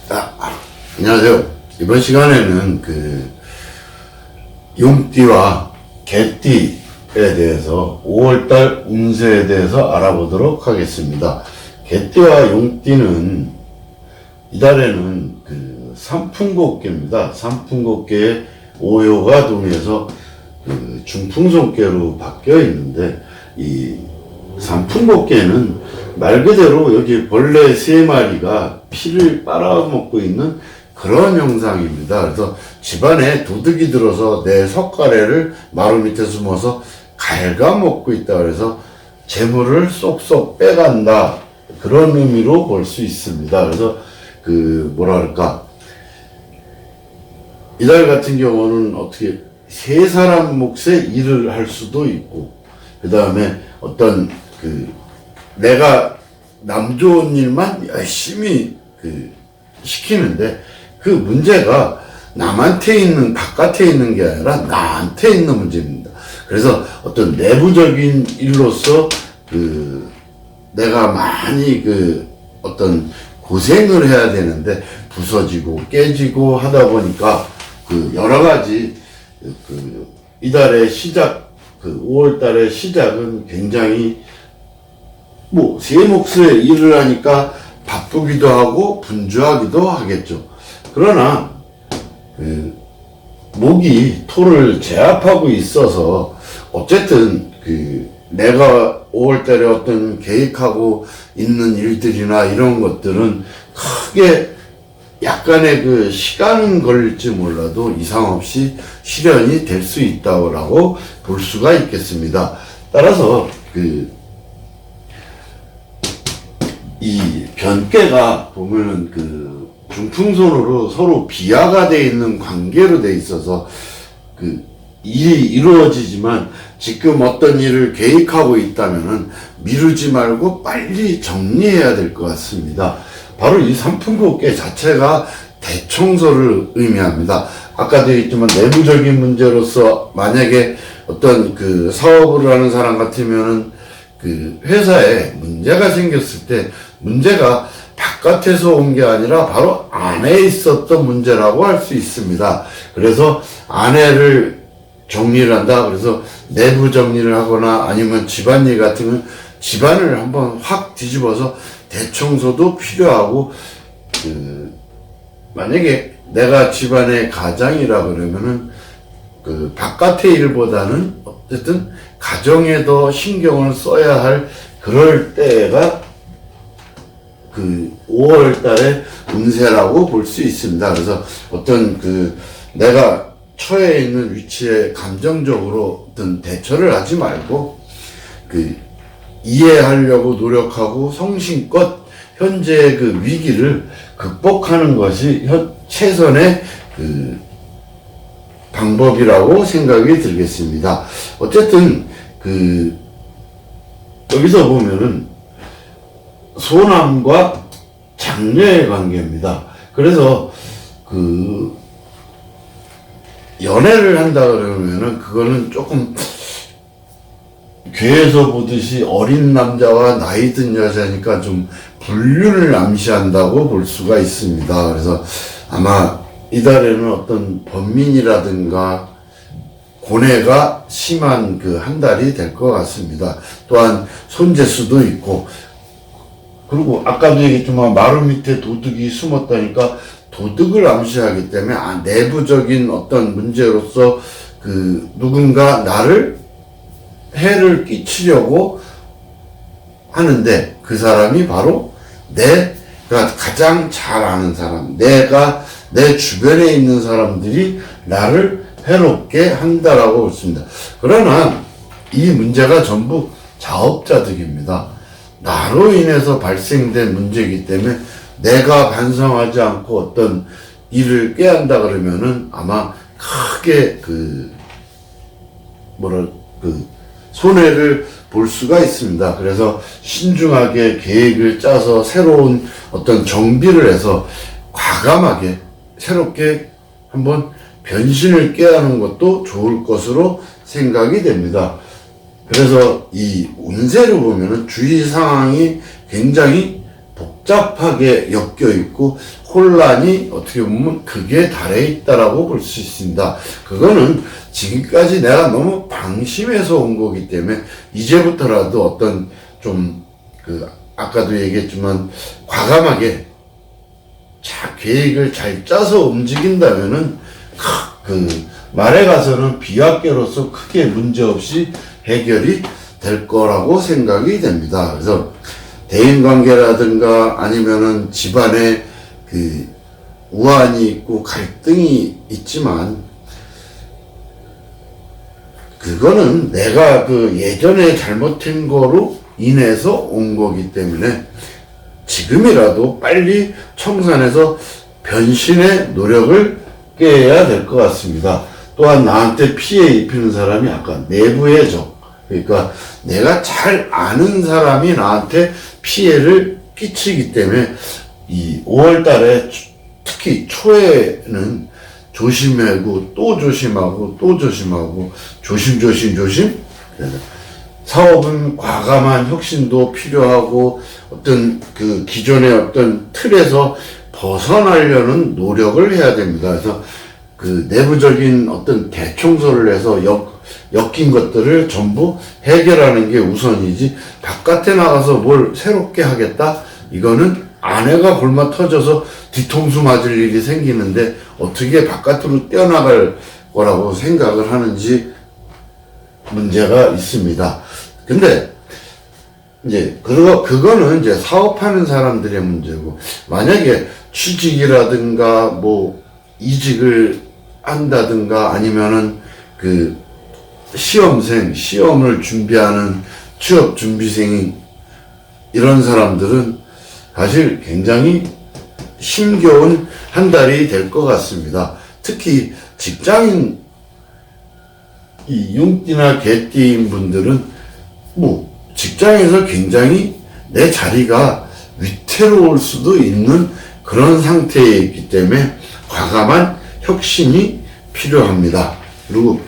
안녕하세요. 이번 시간에는 용띠와 개띠에 대해서 5월달 운세에 대해서 알아보도록 하겠습니다. 개띠와 용띠는 이달에는 삼풍곡계입니다. 삼풍곡계의 오요가 동해서 중풍손계로 바뀌어 있는데, 이 삼풍곡계는 말 그대로 여기 벌레 3마리가 피를 빨아먹고 있는 그런 형상입니다. 그래서 집안에 도둑이 들어서 내 석가래를 마루 밑에 숨어서 갉아먹고 있다. 그래서 재물을 쏙쏙 빼간다. 그런 의미로 볼 수 있습니다. 그래서 이달 같은 경우는 어떻게 세 사람 몫의 일을 할 수도 있고, 그 다음에 어떤 내가 남 좋은 일만 열심히 시키는데, 그 문제가 남한테 있는, 바깥에 있는 게 아니라 나한테 있는 문제입니다. 그래서 어떤 내부적인 일로서 내가 많이 어떤 고생을 해야 되는데 부서지고 깨지고 하다 보니까 여러 가지 이달의 시작, 5월 달의 시작은 굉장히 세 몫의 일을 하니까 바쁘기도 하고 분주하기도 하겠죠. 그러나 목이 토를 제압하고 있어서 어쨌든 내가 5월달에 어떤 계획하고 있는 일들이나 이런 것들은 크게 약간의 시간은 걸릴지 몰라도 이상 없이 실현이 될 수 있다고 볼 수가 있겠습니다. 따라서 이 변계가 보면은 중풍손으로 서로 비화가 돼 있는 관계로 돼 있어서 일이 이루어지지만 지금 어떤 일을 계획하고 있다면은 미루지 말고 빨리 정리해야 될 것 같습니다. 바로 이 삼풍곡계 자체가 대청소를 의미합니다. 아까도 얘기했지만 내부적인 문제로서 만약에 어떤 사업을 하는 사람 같으면은 회사에 문제가 생겼을 때 문제가 바깥에서 온 게 아니라 바로 안에 있었던 문제라고 할 수 있습니다. 그래서 안에를 정리를 한다. 그래서 내부 정리를 하거나 아니면 집안일 같으면 집안을 한번 확 뒤집어서 대청소도 필요하고, 만약에 내가 집안의 가장이라 그러면은 바깥의 일보다는 어쨌든 가정에 더 신경을 써야 할 그럴 때가 5월 달의 운세라고 볼 수 있습니다. 그래서 어떤 내가 처해 있는 위치에 감정적으로 어떤 대처를 하지 말고 이해하려고 노력하고 성심껏 현재의 위기를 극복하는 것이 최선의 방법이라고 생각이 들겠습니다. 어쨌든 여기서 보면은 소남과 장녀의 관계입니다. 그래서 연애를 한다 그러면은 그거는 조금 괴에서 보듯이 어린 남자와 나이 든 여자니까 좀 불륜을 암시한다고 볼 수가 있습니다. 그래서 아마 이달에는 어떤 번민이라든가 고뇌가 심한 한 달이 될 것 같습니다. 또한 손재수도 있고, 그리고 아까도 얘기했지만 마루 밑에 도둑이 숨었다니까 도둑을 암시하기 때문에 내부적인 어떤 문제로서 누군가 나를 해를 끼치려고 하는데 그 사람이 바로 내가 가장 잘 아는 사람, 내가 내 주변에 있는 사람들이 나를 해롭게 한다라고 볼습니다. 그러나 이 문제가 전부 자업자득입니다. 나로 인해서 발생된 문제이기 때문에 내가 반성하지 않고 어떤 일을 꾀한다 그러면은 아마 크게 손해를 볼 수가 있습니다. 그래서 신중하게 계획을 짜서 새로운 어떤 정비를 해서 과감하게 새롭게 한번 변신을 꾀하는 것도 좋을 것으로 생각이 됩니다. 그래서 이 운세를 보면은 주위 상황이 굉장히 복잡하게 엮여 있고 혼란이 어떻게 보면 극에 달해 있다라고 볼 수 있습니다. 그거는 지금까지 내가 너무 방심해서 온 거기 때문에 이제부터라도 어떤 좀 아까도 얘기했지만 과감하게 계획을 잘 짜서 움직인다면은 말에 가서는 비학계로서 크게 문제없이 해결이 될 거라고 생각이 됩니다. 그래서 대인관계라든가 아니면은 집안에 우환이 있고 갈등이 있지만 그거는 내가 예전에 잘못한 거로 인해서 온 거기 때문에 지금이라도 빨리 청산해서 변신의 노력을 깨야 될 것 같습니다. 또한 나한테 피해 입히는 사람이 아까 내부의 적, 그러니까 내가 잘 아는 사람이 나한테 피해를 끼치기 때문에 이 5월 달에 특히 초에는 조심하고 또 조심하고 또 조심하고 조심. 사업은 과감한 혁신도 필요하고 어떤 기존의 어떤 틀에서 벗어나려는 노력을 해야 됩니다. 그래서 내부적인 어떤 대청소를 해서 엮인 것들을 전부 해결하는 게 우선이지 바깥에 나가서 뭘 새롭게 하겠다? 이거는 아내가 골마 터져서 뒤통수 맞을 일이 생기는데 어떻게 바깥으로 뛰어나갈 거라고 생각을 하는지 문제가 있습니다. 근데 이제 그거는 이제 사업하는 사람들의 문제고, 만약에 취직이라든가 뭐 이직을 한다든가 아니면은 시험을 준비하는 취업 준비생이 이런 사람들은 사실 굉장히 힘겨운 한 달이 될 것 같습니다. 특히 직장인 이 용띠나 개띠인 분들은 직장에서 굉장히 내 자리가 위태로울 수도 있는 그런 상태에 있기 때문에 과감한 혁신이 필요합니다. 그리고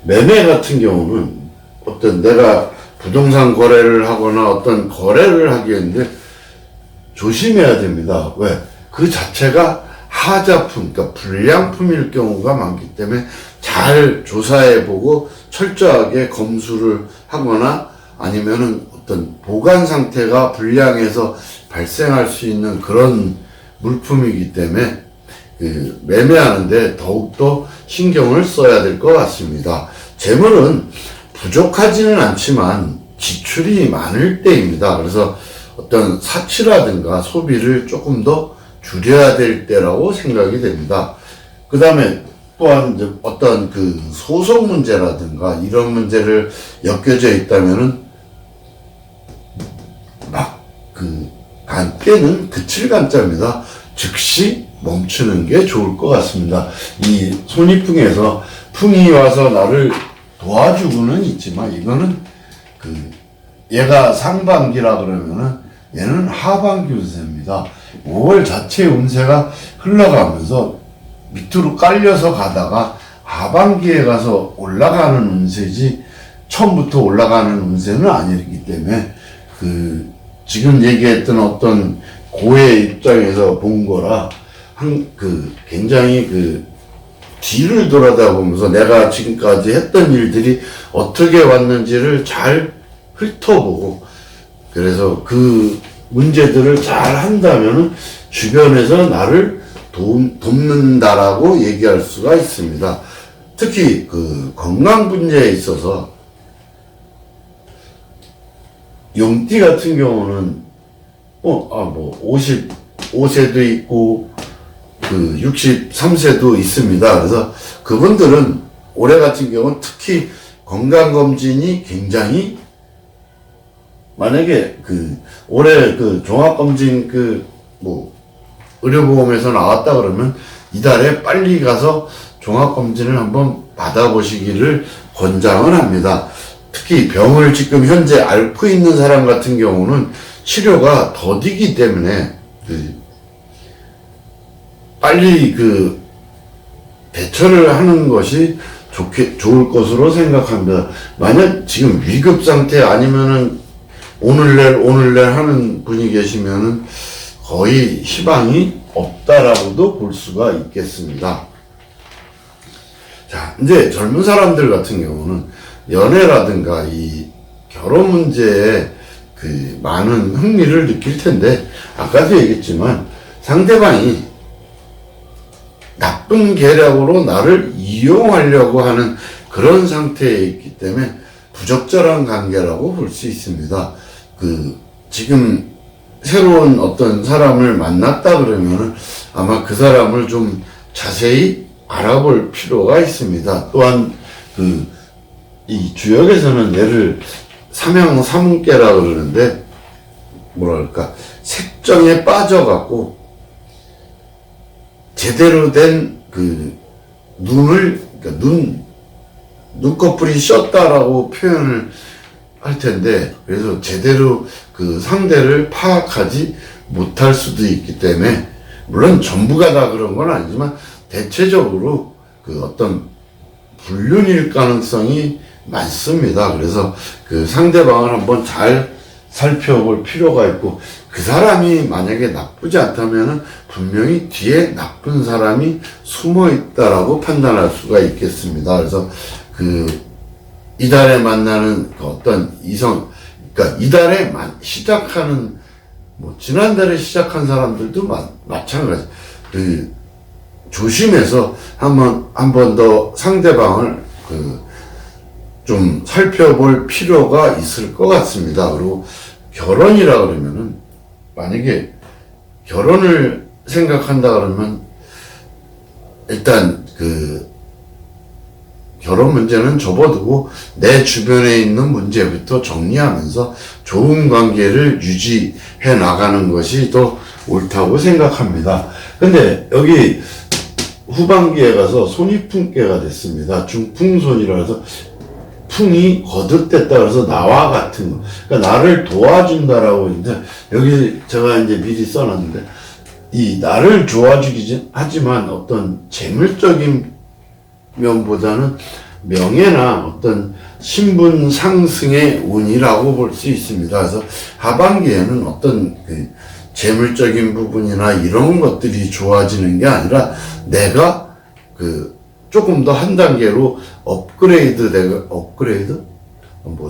매매 같은 경우는 어떤 내가 부동산 거래를 하거나 어떤 거래를 하겠는데 조심해야 됩니다. 왜? 그 자체가 하자품, 그러니까 불량품일 경우가 많기 때문에 잘 조사해보고 철저하게 검수를 하거나 아니면은 어떤 보관 상태가 불량해서 발생할 수 있는 그런 물품이기 때문에 매매하는데 더욱더 신경을 써야 될 것 같습니다. 재물은 부족하지는 않지만 지출이 많을 때입니다. 그래서 어떤 사치라든가 소비를 조금 더 줄여야 될 때라고 생각이 됩니다. 그 다음에 또한 이제 어떤 소송 문제라든가 이런 문제를 엮여져 있다면은 간때는 그칠간자입니다. 즉시 멈추는 게 좋을 것 같습니다. 이 손이풍에서 풍이 와서 나를 도와주고는 있지만 이거는 얘가 상반기라 그러면은 얘는 하반기 운세입니다. 5월 자체 운세가 흘러가면서 밑으로 깔려서 가다가 하반기에 가서 올라가는 운세지 처음부터 올라가는 운세는 아니기 때문에 지금 얘기했던 어떤 고의 입장에서 본 거라 굉장히 뒤를 돌아다 보면서 내가 지금까지 했던 일들이 어떻게 왔는지를 잘 훑어보고 그래서 문제들을 잘 한다면은 주변에서 나를 돕는다라고 얘기할 수가 있습니다. 특히 건강 분야에 있어서 용띠 같은 경우는 55세도 있고 63세도 있습니다. 그래서 그분들은 올해 같은 경우는 특히 건강검진이 굉장히 만약에 올해 종합검진 의료보험에서 나왔다 그러면 이달에 빨리 가서 종합검진을 한번 받아보시기를 권장을 합니다. 특히 병을 지금 현재 앓고 있는 사람 같은 경우는 치료가 더디기 때문에 빨리 대처를 하는 것이 좋을 것으로 생각합니다. 만약 지금 위급 상태 아니면은 오늘날 하는 분이 계시면은 거의 희망이 없다라고도 볼 수가 있겠습니다. 자, 이제 젊은 사람들 같은 경우는 연애라든가 이 결혼 문제에 그 많은 흥미를 느낄 텐데, 아까도 얘기했지만 상대방이 나쁜 계략으로 나를 이용하려고 하는 그런 상태에 있기 때문에 부적절한 관계라고 볼 수 있습니다. 지금 새로운 어떤 사람을 만났다 그러면은 아마 그 사람을 좀 자세히 알아볼 필요가 있습니다. 또한 이 주역에서는 얘를 삼형사문계라 그러는데, 뭐랄까, 색정에 빠져갖고 제대로 된 눈꺼풀이 씌었다라고 표현을 할 텐데, 그래서 제대로 그 상대를 파악하지 못할 수도 있기 때문에, 물론 전부가 다 그런 건 아니지만 대체적으로 어떤 불륜일 가능성이 많습니다. 그래서 그 상대방을 한번 잘 살펴볼 필요가 있고, 그 사람이 만약에 나쁘지 않다면은 분명히 뒤에 나쁜 사람이 숨어 있다라고 판단할 수가 있겠습니다. 그래서 이달에 만나는 어떤 이성, 그러니까 이달에 시작하는, 지난달에 시작한 사람들도 마찬가지. 조심해서 한 번 더 상대방을 좀 살펴볼 필요가 있을 것 같습니다. 그리고 결혼이라 그러면은, 만약에 결혼을 생각한다 그러면 일단 결혼 문제는 접어두고 내 주변에 있는 문제부터 정리하면서 좋은 관계를 유지해 나가는 것이 더 옳다고 생각합니다. 근데 여기 후반기에 가서 손이풍계가 됐습니다. 중풍손이라서 풍이 거듭됐다 그래서 나와 같은 거. 그러니까 나를 도와준다라고 있는데, 여기 제가 이제 미리 써놨는데, 이 나를 도와주긴 하지만 어떤 재물적인 면보다는 명예나 어떤 신분 상승의 운이라고 볼 수 있습니다. 그래서 하반기에는 어떤 재물적인 부분이나 이런 것들이 좋아지는 게 아니라 내가 조금 더 한 단계로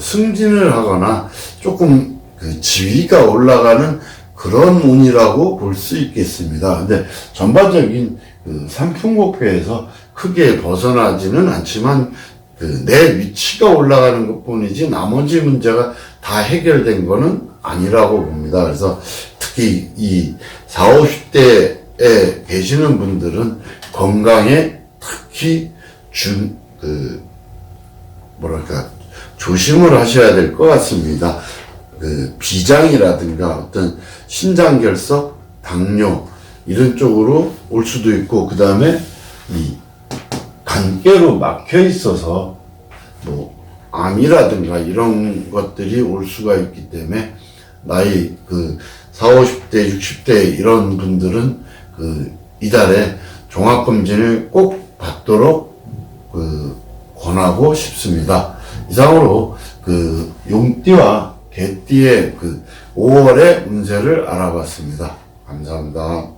승진을 하거나 조금 지위가 올라가는 그런 운이라고 볼 수 있겠습니다. 근데 전반적인 삼풍곡회에서 크게 벗어나지는 않지만 내 위치가 올라가는 것 뿐이지 나머지 문제가 다 해결된 거는 아니라고 봅니다. 그래서 특히 이 40, 50대에 계시는 분들은 건강에 특히 조심을 하셔야 될 것 같습니다. 비장이라든가 어떤 신장결석, 당뇨 이런 쪽으로 올 수도 있고, 그 다음에 이 간계로 막혀 있어서 암이라든가 이런 것들이 올 수가 있기 때문에 나이 40, 50대, 60대 이런 분들은 이달에 종합검진을 꼭 받도록 권하고 싶습니다. 이상으로 용띠와 개띠의 5월의 운세를 알아봤습니다. 감사합니다.